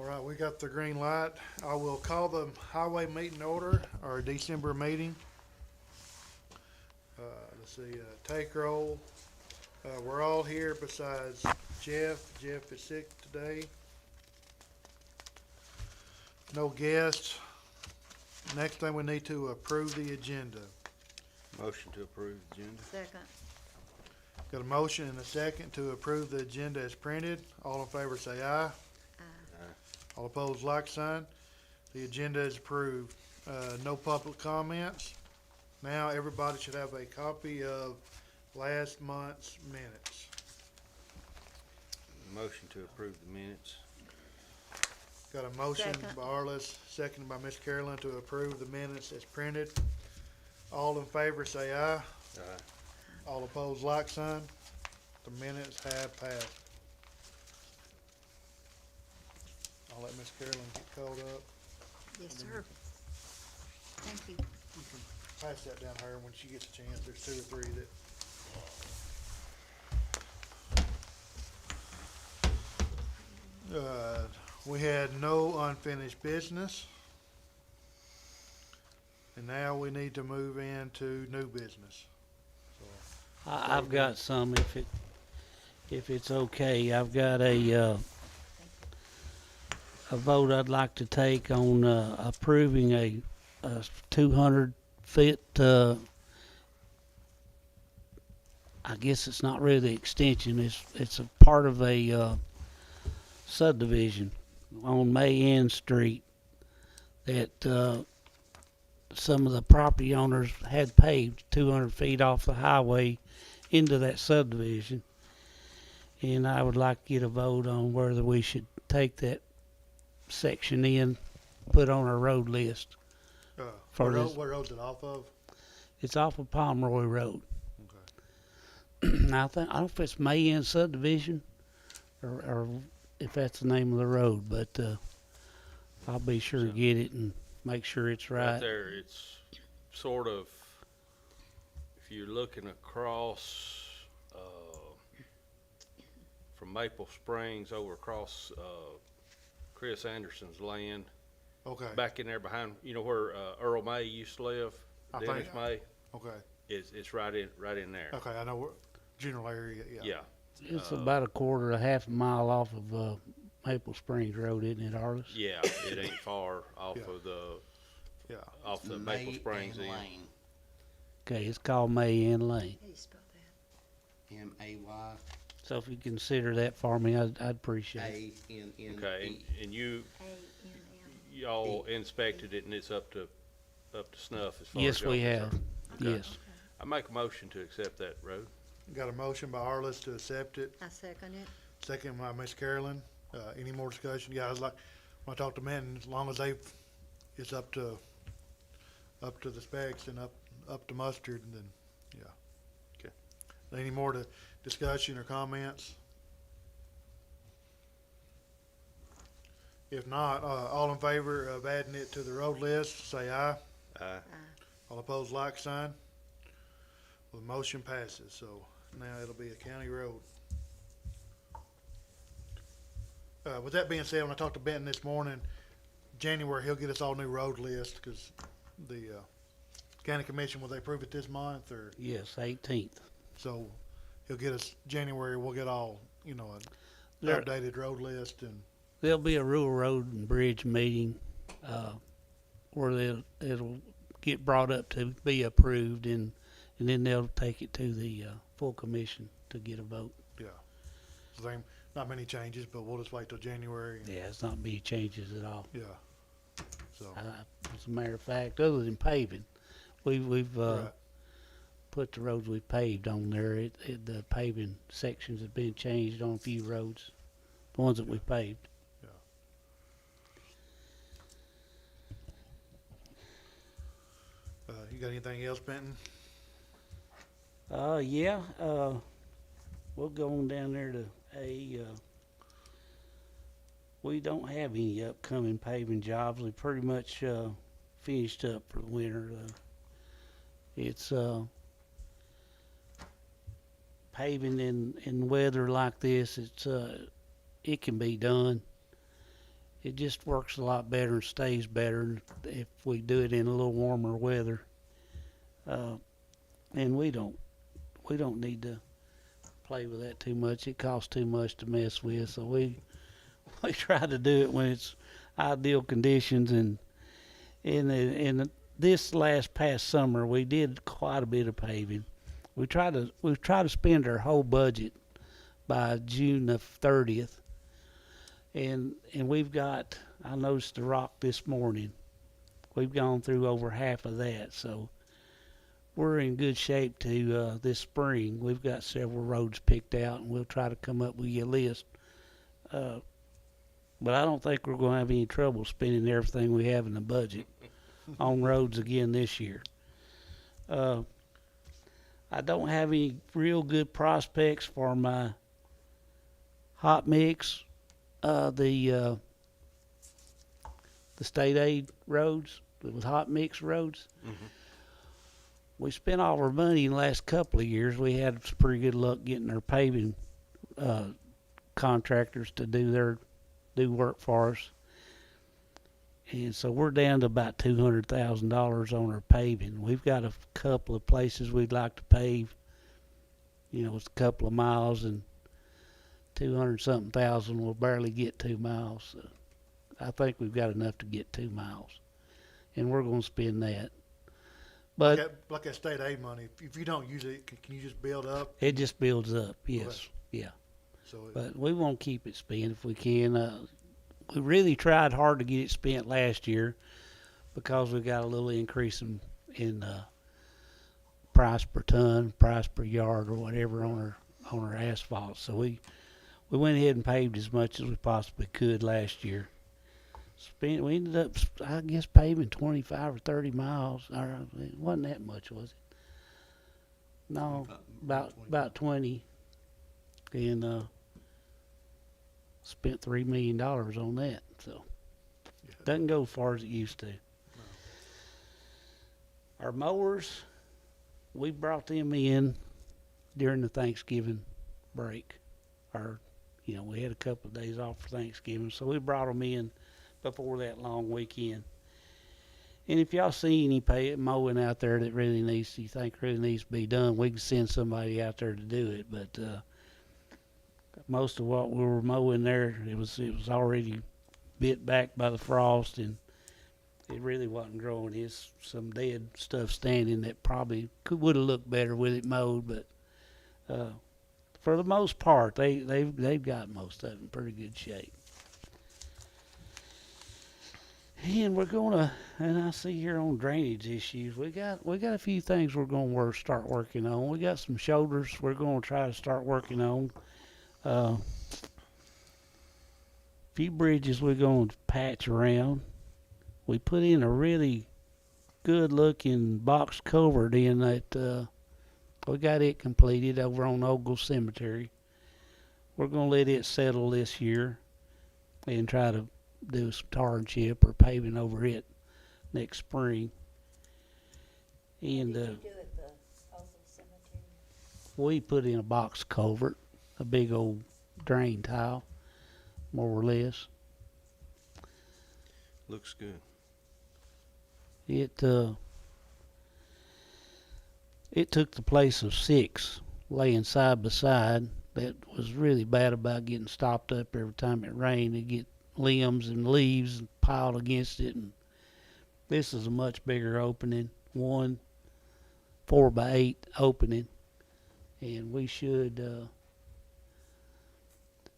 All right, we got the green light. I will call the highway meeting order, our December meeting. Let's see, take roll. We're all here besides Jeff. Jeff is sick today. No guests. Next thing, we need to approve the agenda. Motion to approve the agenda. Second. Got a motion and a second to approve the agenda as printed. All in favor say aye. All opposed, like sign. The agenda is approved. No public comments. Now, everybody should have a copy of last month's minutes. Motion to approve the minutes. Got a motion Second. by Arliss, seconded by Miss Carolyn to approve the minutes as printed. All in favor say aye. Aye. All opposed, like sign. The minutes have passed. I'll let Miss Carolyn get called up. Yes, sir. Thank you. You can pass that down to her when she gets a chance. There's two or three that. We had no unfinished business. And now we need to move into new business. I've got some, if it's okay. I've got a vote I'd like to take on approving a 200 feet. I guess it's not really the extension. It's a part of a subdivision on May Ann Street that some of the property owners had paved 200 feet off the highway into that subdivision. And I would like to get a vote on whether we should take that section in, put on our road list. For this. What road's it off of? It's off of Pomeroy Road. Okay. Now, I don't know if it's May Ann subdivision or if that's the name of the road, but I'll be sure to get it and make sure it's Right right. there, it's sort of, if you're looking across, from Maple Springs over across, Chris Anderson's land, Okay. back in there behind, you know where, Earl May used to live? I Dennis think- May, Okay. it's right in there. Okay. I know where, general area. Yeah. Yeah, It's about a half a mile off of Maple Springs Road, isn't it, Arliss? yeah, it ain't far off Yeah. of the, Yeah. off the Maple Springs end. Lane, Okay, it's called May Ann Lane. How do you spell that? So if you consider that for me, I'd appreciate it. M-A-Y-A-N-N-E. Okay, and you, A-N-N. y'all inspected it and it's up to snuff as far as Yes, y'all we have. concerned? Okay. Yes. I make a motion to accept that road. Got a motion by Arliss to accept it. I second it. Second by Miss Carolyn. Any more discussion? Yeah, I was like, when I talked to men, as long as it's up to the specs and up to mustard, and then, yeah. Okay. Any more discussion or comments? If not, all in favor of adding it to the road list, say aye. Aye. All opposed, like sign. Well, the motion passes, so now it'll be a county road. With that being said, when I talked to Benton this morning, January, he'll get us all new road list, cause the, county commission, will they approve it this month, or, Yes, 18th. so he'll get us January, we'll get all, an There- updated road list, and, There'll be a rural road and bridge meeting where it'll get brought up to be approved, and then they'll take it to the full commission to get a vote. so there ain't not many changes, but we'll just wait till January, and, Yeah, it's not many changes at all. yeah. So, As a matter of fact, other than paving, we've right. put the roads we paved on there. The paving sections have been changed on a few roads, the ones that we paved. You got anything else, Benton? Yeah, we'll go on down there to we don't have any upcoming paving jobs. We pretty much finished up for the winter. It's paving in weather like this. It can be done. it just works a lot better and stays better if we do it in a little warmer weather. And we don't need to play with that too much. It costs too much to mess with, so we try to do it when it's ideal conditions. And in this past summer, we did quite a bit of paving. We try to spend our whole budget by June the 30th. And we've got, I noticed the rock this morning, we've gone through over half of that, so we're in good shape to this spring. We've got several roads picked out, and we'll try to come up with a list. But I don't think we're going to have any trouble spending everything we have in the budget on roads again this year. I don't have any real good prospects for my hot mix. The state aid roads, it was hot mix roads. Mm-hmm. We spent all our money in the last couple of years. We had some pretty good luck getting our paving contractors to do work for us. And so we're down to about $200,000 on our paving. We've got a couple of places we'd like to pave. It's a couple of miles, and 200-something thousand will barely get 2 miles. So I think we've got enough to get 2 miles, and we're going to spend that. But Like that state aid money, if you don't use it, can you just build up? it just builds up, yes, Okay. yeah. So But we won't keep it spent if we can. We really tried hard to get it spent last year because we got a little increase in price per ton, price per yard, or whatever on our asphalt. So we went ahead and paved as much as we possibly could last year. We ended up, I guess, paving 25 or 30 miles. It wasn't that much, was it? No, about 20. And spent $3 million on that. So yeah. doesn't go as far as it used to. Our mowers, we brought them in during the Thanksgiving break. We had a couple of days off for Thanksgiving, so we brought them in before that long weekend. And if y'all see any mowing out there that you think really needs to be done, we can send somebody out there to do it. But most of what we were mowing there, it was already bit back by the frost, and it really wasn't growing. It's some dead stuff standing that probably would have looked better with it mowed, but for the most part, they've got most of it in pretty good shape. And and I see here on drainage issues, we got a few things we're gonna start working on. We got some shoulders we're gonna try to start working on. Few bridges we're gonna patch around. We put in a really good looking box culvert in that we got it completed over on Ogle Cemetery. We're gonna let it settle this year and try to do some tar and chip or paving over it next spring. And Did you do at the Oval Cemetery? we put in a box culvert, a big old drain tile, more or less. Looks good. It took the place of 6 laying side by side. That was really bad about getting stopped up every time it rained. It'd get limbs and leaves piled against it. And this is a much bigger opening, 4x8 opening, and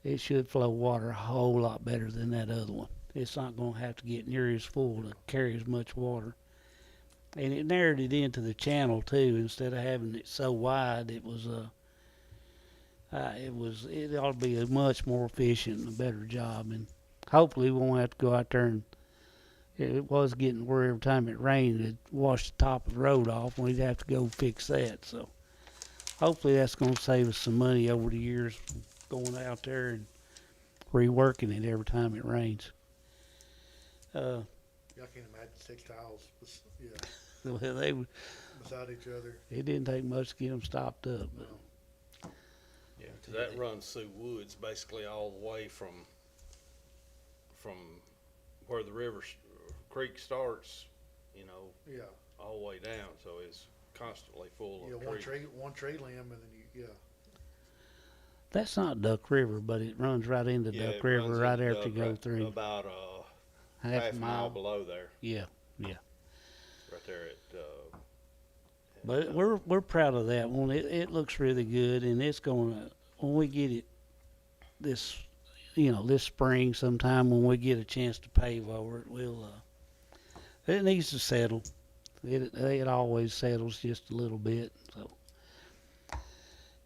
it should flow water a whole lot better than that other one. It's not going to have to get near as full to carry as much water. And it narrowed it into the channel too. Instead of having it so wide, it ought to be a much more efficient and a better job. And hopefully we won't have to go out there and it was getting where every time it rained, it'd wash the top of the road off, and we'd have to go fix that. So hopefully that's going to save us some money over the years going out there and reworking it every time it rains. I can't imagine 6 tiles, Well, beside each other. it didn't take much to get them stopped up. But Yeah, 'cause that runs through woods basically all the way from where the creek starts, you know, Yeah, all the way down, so it's constantly full yeah, of one trees. tree limb and then you, yeah. That's not Duck River, but it runs right into Yeah, Duck it River runs right into after you Duck go through about half half a mile below there, Yeah, yeah. right there at, But we're proud of that one. It looks really good, and it's gonna when we get it this this spring sometime when we get a chance to pave over it, it needs to settle. It always settles just a little bit. So,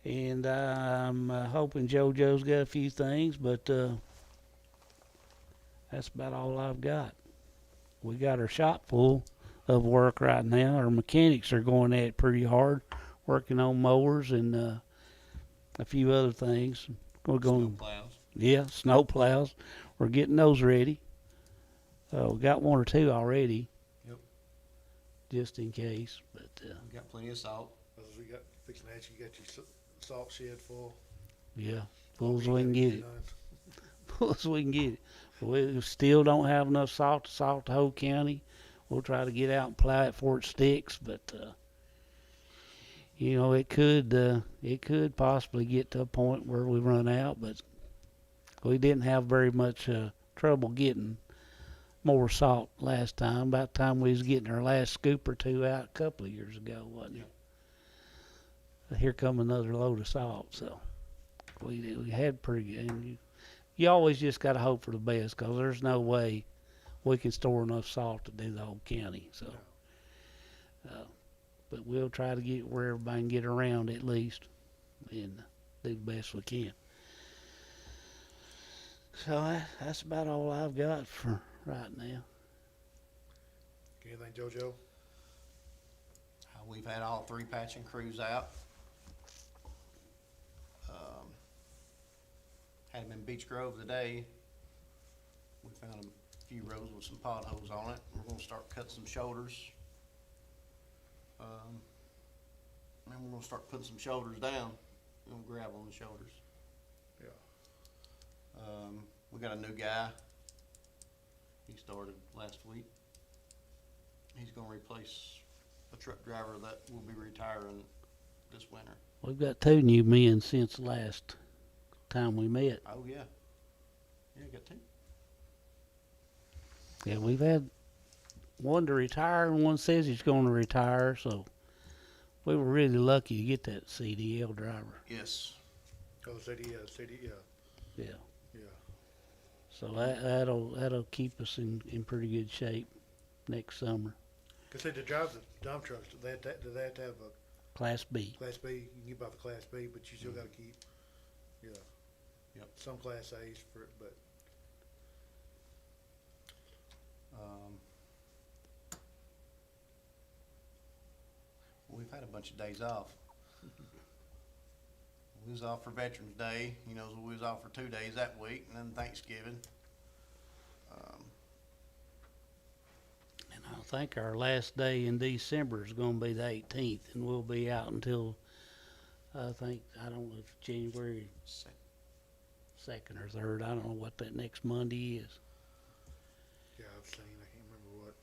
and I'm hoping JoJo's got a few things, but that's about all I've got. We got our shop full of work right now. Our mechanics are going at it pretty hard, working on mowers and a few other things. We're going, yeah, snow plows. We're getting those ready. We got one or two already. Yep. Just in case, but We got plenty of salt. As we got, fixing that, you got your salt shed full. yeah, full as You we can gotta get it. done. Full as we can get it. We still don't have enough salt to salt the whole county. We'll try to get out and plow it before it sticks, but it could possibly get to a point where we run out. But we didn't have very much trouble getting more salt last time. About the time we was getting our last scoop or two out a couple of years ago, wasn't it? But here come another load of salt, so we had pretty good. And you always just got to hope for the best, 'cause there's no way we can store enough salt to do the whole county. So, but we'll try to get where everybody can get around at least, and do the best we can. So that's about all I've got for right now. Anything, JoJo? We've had all 3 patching crews out. Had them in Beech Grove today. We found a few roads with some potholes on it. We're gonna start cutting some shoulders. And then we're gonna start putting some shoulders down. We're gonna gravel on the shoulders. Yeah. We got a new guy. He started last week. He's gonna replace a truck driver that will be retiring this winter. We've got 2 new men since the last time we met. Oh, yeah. Yeah, got 2. Yeah, we've had one to retire and one says he's going to retire, so we were really lucky to get that CDL driver. Yes. Oh, CD, yeah. Yeah. Yeah. So that'll keep us in pretty good shape next summer. Cause see, to drive the dump trucks, do they have to have a Class B. Class B? You can get by the Class B, but you still gotta keep, yeah. Yep. Some Class A's for it, but We've had a bunch of days off. We was off for Veterans Day, so we was off for 2 days that week, and then Thanksgiving. And I think our last day in December is going to be the 18th, and we'll be out until, I don't know if January 2nd or 3rd. I don't know what that next Monday is. yeah, I've seen, I can't remember what.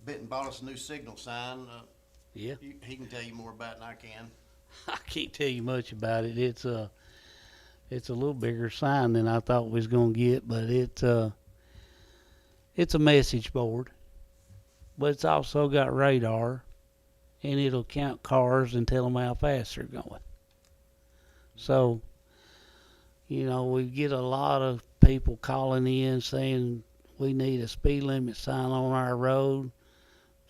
Benton bought us a new signal sign. Yeah. He can tell you more about it than I can. I can't tell you much about it. It's a little bigger sign than I thought we was gonna get, but it's a message board. But it's also got radar, and it'll count cars and tell them how fast they're going. So, we get a lot of people calling in saying we need a speed limit sign on our road.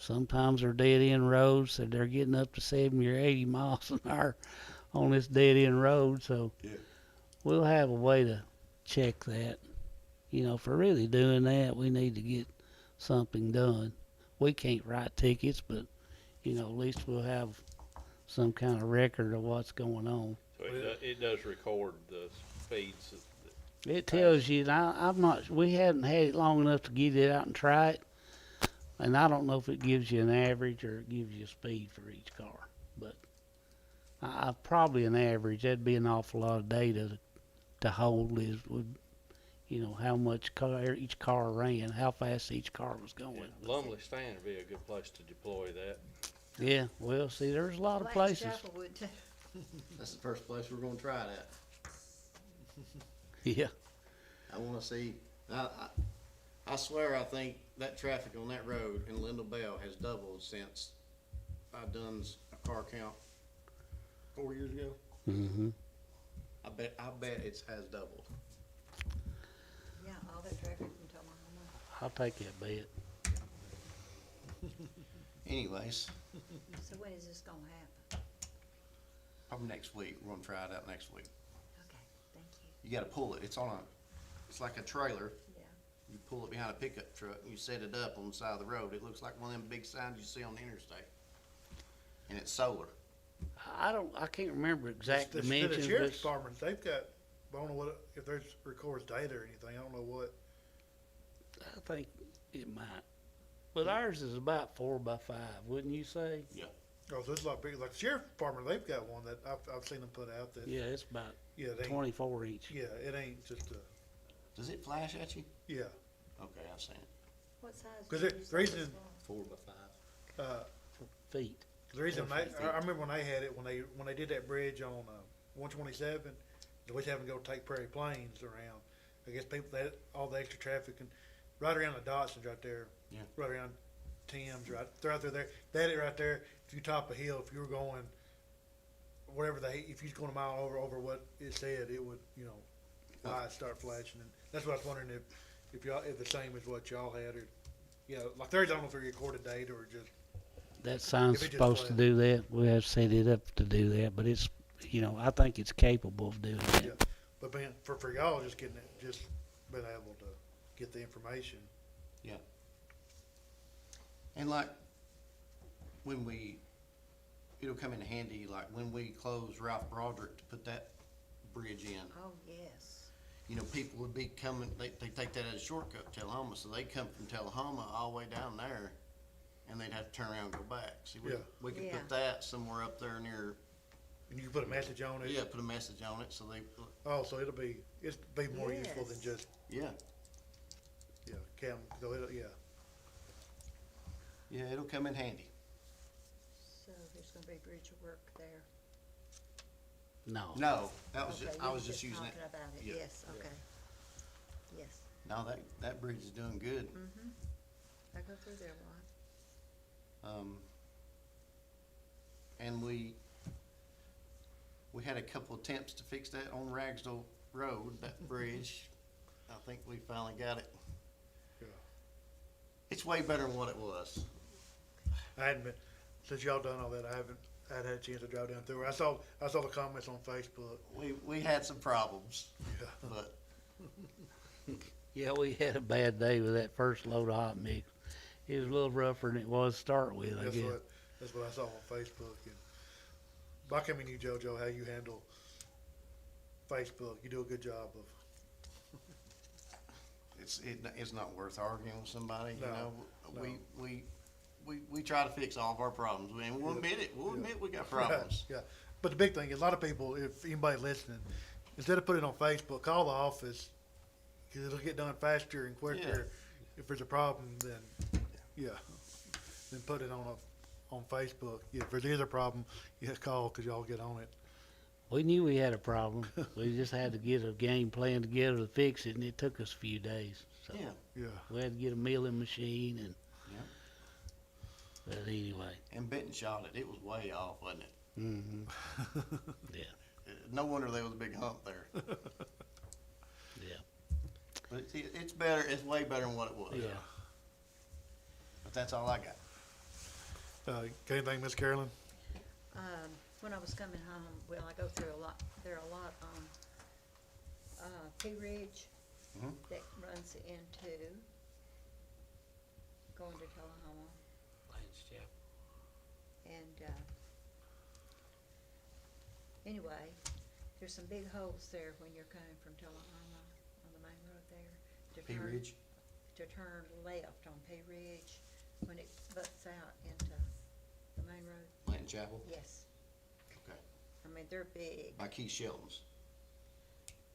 Sometimes they're dead-end roads, so they're getting up to 70 or 80 miles an hour on this dead-end road. So we'll have a way to check that. For really doing that, we need to get something done. We can't write tickets, but, at least we'll have some kind of record of what's going on. so it does record the speeds. It tells you, and we haven't had it long enough to get it out and try it. And I don't know if it gives you an average or it gives you a speed for each car. But probably an average. That'd be an awful lot of data to hold. you know, how much each car ran, how fast each car was going. Lumley Stand would be a good place to deploy that. Yeah, well, see, there's a lot of Black's places. Chapel would too. That's the first place we're gonna try that. Yeah, I wanna see, I swear I think that traffic on that road in Lindell Bell has doubled since I done a car count 4 years ago. hmm I bet it has doubled. Yeah, all that traffic from Tullahoma. I'll take that bet. Anyways, So when is this gonna happen? probably next week, we're gonna try it out next week. Okay, thank you. You gotta pull it, it's like a trailer. Yeah. You pull it behind a pickup truck and you set it up on the side of the road. It looks like one of them big signs you see on the interstate. And it's solar. I can't remember exact The dimensions, sheriff's but department, they've got, I don't know what, if there's records data or anything, I don't know what. I think it might. But ours is about 4 by 5, wouldn't you say? Oh, so it's a lot bigger, like the sheriff's department, they've got one that I've seen them put out that, Yeah, it's about yeah, it ain't, 24 inch. yeah, it ain't just a, Does it flash at you? yeah. Okay, I've seen it. What size? 'Cause do it- you the say reason- it's for? 4 by 5. Feet. The reason Yeah, I 50 feet. remember when they had it, when they did that bridge on, 127, they was having to go take Prairie Plains around. I guess people, that, all the extra traffic and right around the Dotsons right there. Yeah. Right around Tim's, right, they're out there, they had it right there. If you top a hill, if you were going, whatever if you was going a mile over what it said, it would, you know, lights start flashing. And that's what I was wondering if y'all, if the same as what y'all had or, you know, like there's, I don't know if a recorded date or just, That sign's If it just supposed to flat. do that. We have set it up to do that, but it's, you know, I think it's capable of doing that. yeah. But being, for y'all, just getting it, just being able to get the information. And like, it'll come in handy, like when we close Ralph Broderick to put that bridge in. Oh, yes. You know, people would be coming, they take that as a shortcut to Tullahoma, so they come from Tullahoma all the way down there, and they'd have to turn around and go back. See, Yeah. we could Yeah. put that somewhere up there near, And you can put a message on it. yeah, put a message on it, so Oh, so it'll be more useful than Yes. just, yeah, so it'll, yeah. yeah, it'll come in handy. So there's gonna be bridge work there. No. No, that was Okay, just, you I were was just using it. talking about it, Yeah. yes, okay. Yes, No, that bridge is doing good. I go through there a lot. And we had a couple attempts to fix that on Ragsdale Road, that bridge. I think we finally got it. Yeah. It's way better than what it was. I hadn't been, since y'all done all that, I hadn't had a chance to drive down through. I saw the comments on Facebook. We had some problems, Yeah. but Yeah, we had a bad day with that first load of hot mix. It was a little rougher than it was to start with, I guess. That's what I saw on Facebook. And but I commend you, JoJo, how you handle Facebook. You do a good job of, it's not worth arguing with somebody, you No, know? no. We try to fix all of our problems, and we'll admit it, we'll admit we got problems. yeah. But the big thing is, a lot of people, if anybody listening, instead of putting it on Facebook, call the office, because it'll get done faster and quicker. If there's a problem, then, yeah, then put it on Facebook. Yeah, if there is a problem, you have to call, because y'all get on it. We knew we had a problem. We just had to get a game plan together to fix it, and it took us a few days. So Yeah, Yeah. we had to get a milling machine, and Yeah. but anyway, and Benton shot it, it was way off, wasn't it? yeah, No wonder there was a big hump there. yeah, But it's better, it's way better than what it was. yeah. But that's all I got. Got anything, Miss Carolyn? When I was coming home, well, I go through a lot, there are a lot on, Pea Ridge Mhm. that runs into going to Tullahoma. And, anyway, there's some big holes there when you're coming from Tullahoma on the main road there. to Pea turn- Ridge? To turn left on Pea Ridge when it butts out into the main road. Blanton Chapel? Yes, Okay. I mean, they're big. By Keith Shelton's.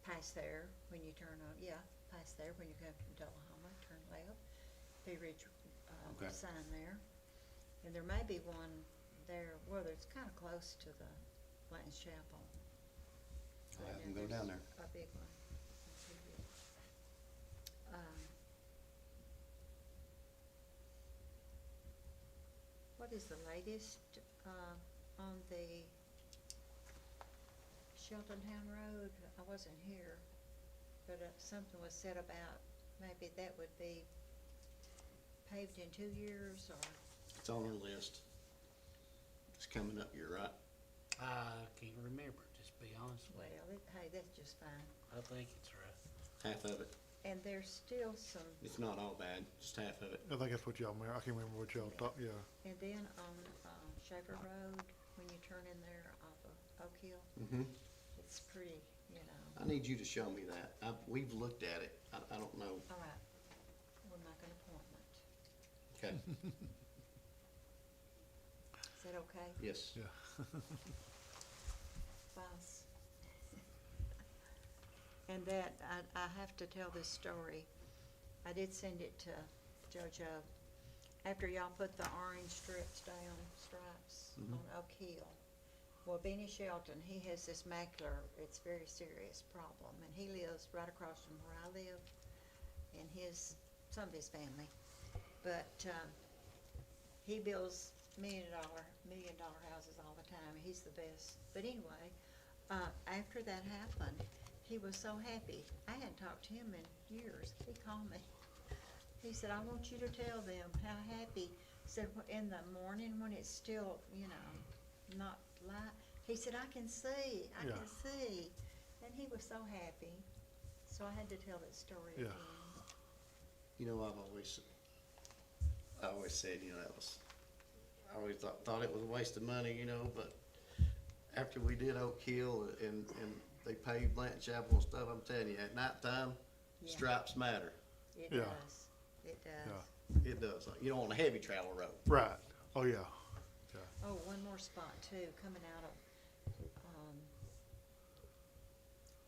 Past there when you turn on, yeah, past there when you come from Tullahoma, turn left, Pea Ridge, Okay. sign there. And there may be one there, well, it's kinda close to the Blanton's Chapel. I'll have And them go then down there. there's a big one. Pretty big. What is the latest, on the Sheltontown Road? I wasn't here, but, something was said about maybe that would be paved in 2 years, or, It's on the list. It's coming up, you're right. I can't remember, just be honest with well, hey, that's just fine. you. I think it's right. Half of it. And there's still some, It's not all bad, just half of it. I think that's what y'all, I can't remember what y'all thought, yeah. and then on, Shaver Road, when you turn in there off of Oak Hill, Mm-hmm. it's pretty, you know. I need you to show me that. We've looked at it. I don't know. All right, we'll make an appointment. Okay. Is that okay? Yes. Yeah. Boss? And that, I have to tell this story. I did send it to JoJo. After y'all put the orange stripes on Oak Hill. Well, Benny Shelton, he has this macular, it's very serious problem, and he lives right across from where I live, and some of his family. But, he builds million dollar houses all the time, he's the best. But anyway, after that happened, he was so happy. I hadn't talked to him in years. He called me. He said, I want you to tell them how happy. He said, in the morning when it's still, you know, not light, he said, I can see, I Yeah. can see. And he was so happy. So I had to tell that story Yeah. again. You know, I always said, you know, I always thought it was a waste of money, you know, but after we did Oak Hill and they paved Blanton Chapel and stuff, I'm telling you, at nighttime, Yeah. stripes matter. It Yeah. does. It does. Yeah. It does. You know, on a heavy travel road. Right, oh, yeah. Oh, one more spot too, coming out of,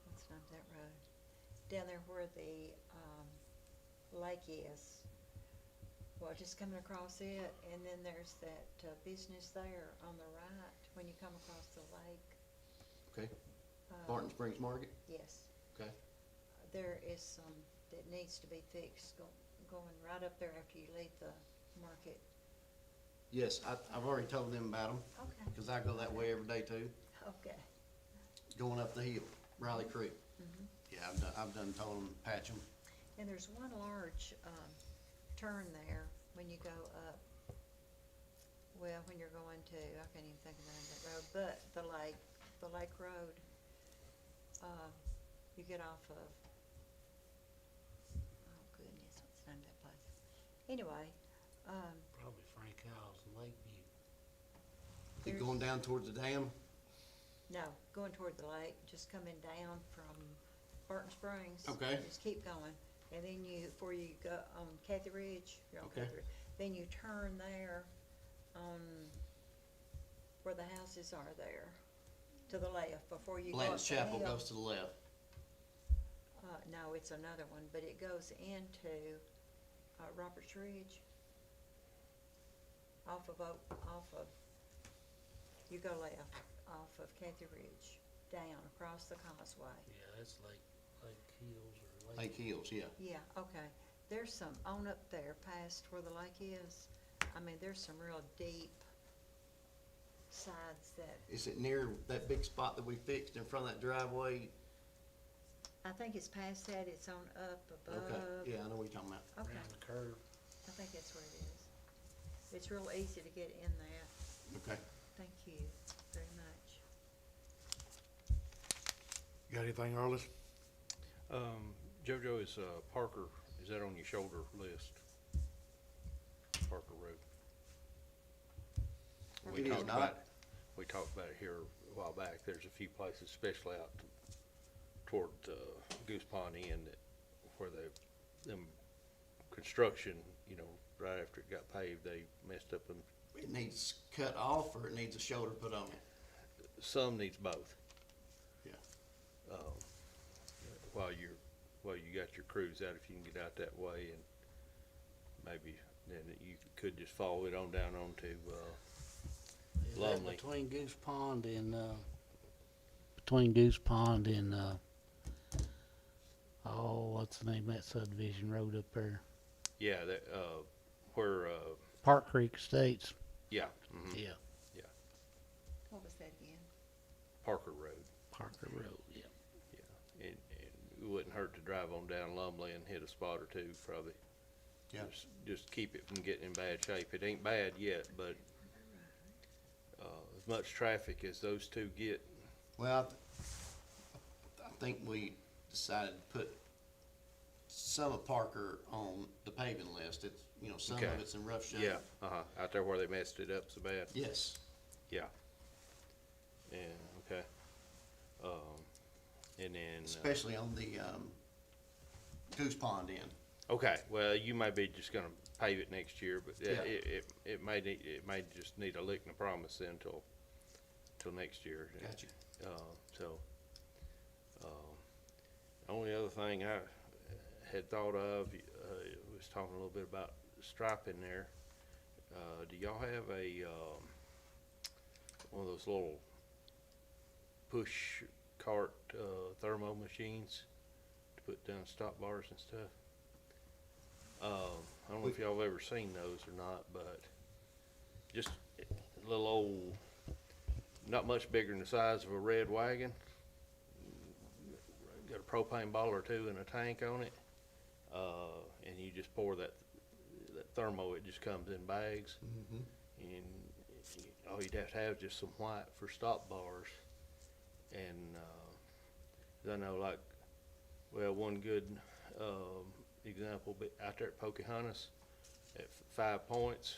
what's the name of that road? Down there where the, lake is. Well, just coming across it, and then there's that, business there on the right when you come across the lake. Okay. Uh, Barton Springs Market. Yes. Okay. There is some that needs to be fixed, going right up there after you leave the market. Yes, I've already told them about them, Okay. because I go that way every day too, Okay. going up the hill, Riley Creek. Mhm. Yeah, I've done told them, patch them. And there's one large, turn there when you go up, well, when you're going to, I can't even think of the name of that road, but the lake road, you get off of, oh goodness, what's the name of that place? Anyway, Probably Frank Howes and Lakeview. You There's- going down towards the dam? no, going toward the lake, just coming down from Barton Springs. Okay. Just keep going, and then before you go on Kathy Ridge, you're on Okay. Kathy Ridge, then you turn there on where the houses are there, to the left, before you go up Blanton's the Chapel hill. goes to the left. No, it's another one, but it goes into, Roberts Ridge. You go left, off of Kathy Ridge, down across the causeway. Yeah, that's Lake Hills or Lake Hills, yeah. Yeah, okay. There's some on up there past where the lake is. I mean, there's some real deep sides that, Is it near that big spot that we fixed in front of that driveway? I think it's past that, it's on up above. Okay, yeah, I know what you're talking about. Okay, around the curve. I think that's where it is. It's real easy to get in that. Okay. Thank you very much. You got anything, Arliss? JoJo, is Parker, is that on your shoulder list? Parker Road. We It is talked not. about, we talked about it here a while back. There's a few places, especially out toward Goose Pond End, where them construction, you know, right after it got paved, they messed up them. It needs cut off or it needs a shoulder put on It Some needs both. Yeah. While well, you got your crews out if you can get out that way, and maybe then you could just follow it on down onto, Is that Lumley. between Goose Pond and, oh, what's the name of that subdivision road up there? yeah, that, where, Park Creek Estates. yeah, mhm, Yeah, What was that again? Parker Road. Parker Road, yeah. And it wouldn't hurt to drive on down Lumley and hit a spot or two, probably. Yeah. Just keep it from getting in bad shape. It ain't bad yet, but, as much traffic as those two get, Well, I think we decided to put some of Parker on the paving list. It's, you know, some of Okay. it's in rough shape. yeah, out there where they messed it up so bad. Yes. Yeah, okay. And then, Especially on the, Goose Pond end. okay, well, you may be just gonna pave it next year, but Yeah. it may just need a lick and a promise then till next year. Gotcha. So, only other thing I had thought of, was talking a little bit about striping there. Do y'all have a, one of those little push cart, thermo machines to put down stop bars and stuff? I don't know if y'all have ever seen those or not, but just a little old, not much bigger than the size of a red wagon. Got a propane bottle or two and a tank on it, and you just pour that thermo. It just comes in bags, Mm-hmm. and all you'd have to have is just some white for stop bars. And I know, like, well, one good example, but out there at Pocahontas, at 5 Points,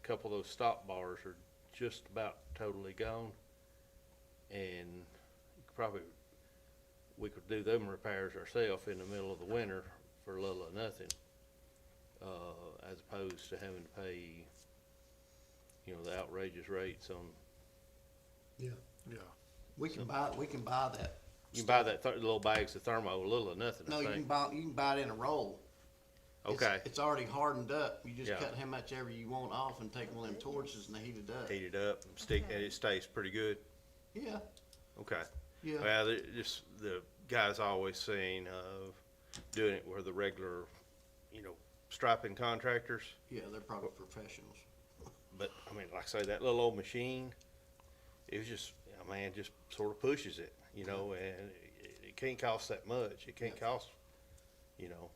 a couple of those stop bars are just about totally gone, and we could do them repairs ourselves in the middle of the winter for little or nothing, as opposed to having to pay, you know, the outrageous rates on. Yeah. Yeah. We can buy that. You can buy that little bags of thermo, little or nothing, No, I you can think. buy it in a roll. It's- Okay, It's already hardened up. You just Yeah. cut how much ever you want off and take one of them torches and they heat it up. heat it up, and stick, and it stays pretty good. Yeah, Okay. yeah. Well, just the guys always saying of doing it where the regular, you know, striping contractors. Yeah, they're probably professionals. But I mean, like I say, that little old machine, it was just, a man just sort of pushes it, you know, and it can't cost that much. It can't Yeah. cost, you know,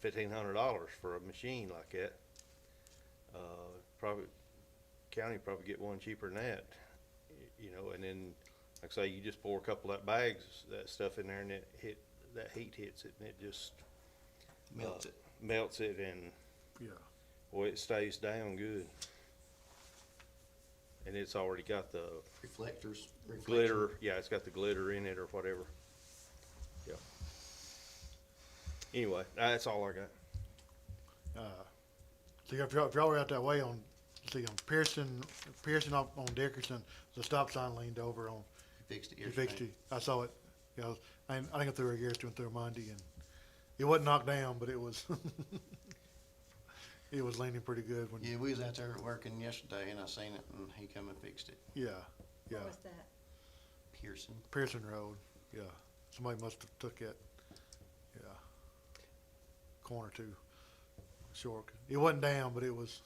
$1,500 for a machine like that. Probably, county probably get one cheaper than that, you know, and then, like I say, you just pour a couple of that bags, that stuff in there, and that heat hits it, and it just Melts it. melts it, and Yeah. boy, it stays down good. And it's already got the Reflectors. glitter, yeah, it's got the glitter in it or whatever. Yeah. Anyway, that's all I got. See, if y'all were out that way on Pearson up on Dickerson, the stop sign leaned over on, Fixed it you yesterday. fixed it. I saw it. You know, I think I threw it yesterday and through Monday, and it wasn't knocked down, but it was, it was leaning pretty good when, Yeah, we was out there working yesterday and I seen it and he come and fixed it. yeah, yeah. What was that? Pearson. Pearson Road, yeah. Somebody must have took it, yeah. Corner too short. It wasn't down, but it was,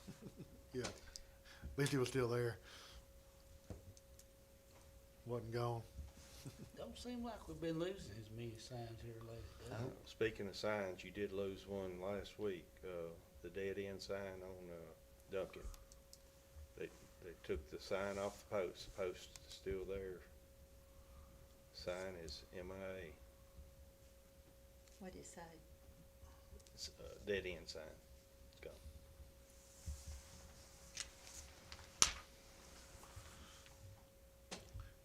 yeah. At least it was still there. Wasn't gone. Don't seem like we've been losing as many signs here lately, does it? Speaking of signs, you did lose one last week, the dead end sign on, Duncan. They took the sign off the post. The post is still there. Sign is MIA. What'd it say? It's a dead end sign. It's gone.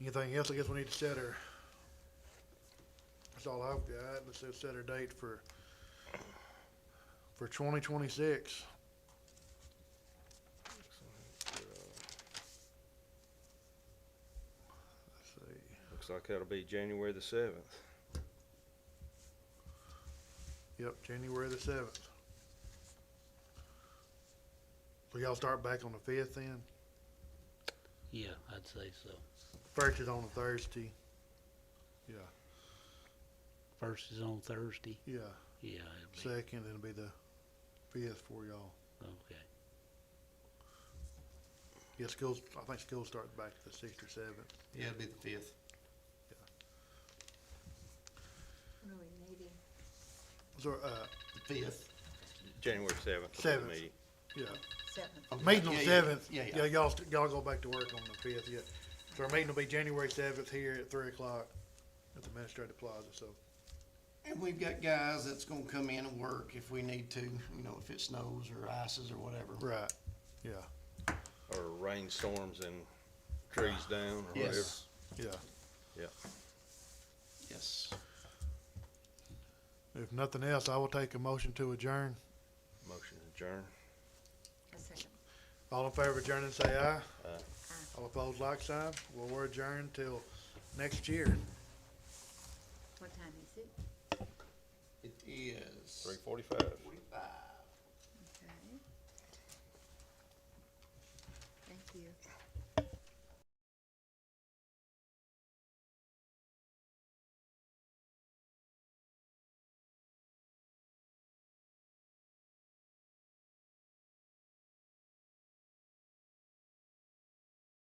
Anything else? I guess we need to set our, that's all I've got. Let's set our date for 2026. Let's see. Looks like that'll be January the 7th. Yep, January the 7th. So y'all start back on the 5th then? Yeah, I'd say so. First is on a Thursday. Yeah, First is on Thursday. yeah. Yeah, it'll be, Second, it'll be the 5th for y'all. okay. Yeah, schools, I think school starts back the 6th or 7th. Yeah, it'd be the 5th. When are we meeting? So, The 5th. January seventh. Seventh. Meeting. yeah. 7th. Meeting on Yeah, the yeah, 7th. yeah, yeah. Yeah, y'all go back to work on the 5th, yeah. So our meeting will be January 7th here at 3 o'clock at the Administrative Plaza, so. And we've got guys that's gonna come in and work if we need to, you know, if it snows or ices or whatever. Right, yeah, Or rainstorms and trees down or whatever. Yes, yeah. yes. If nothing else, I will take a motion to adjourn. Motion adjourned. A second. All in favor of adjourning, say aye. Aye. All opposed, like sign. Well, we're adjourned till next year. What time is it? It is 3:45. 45.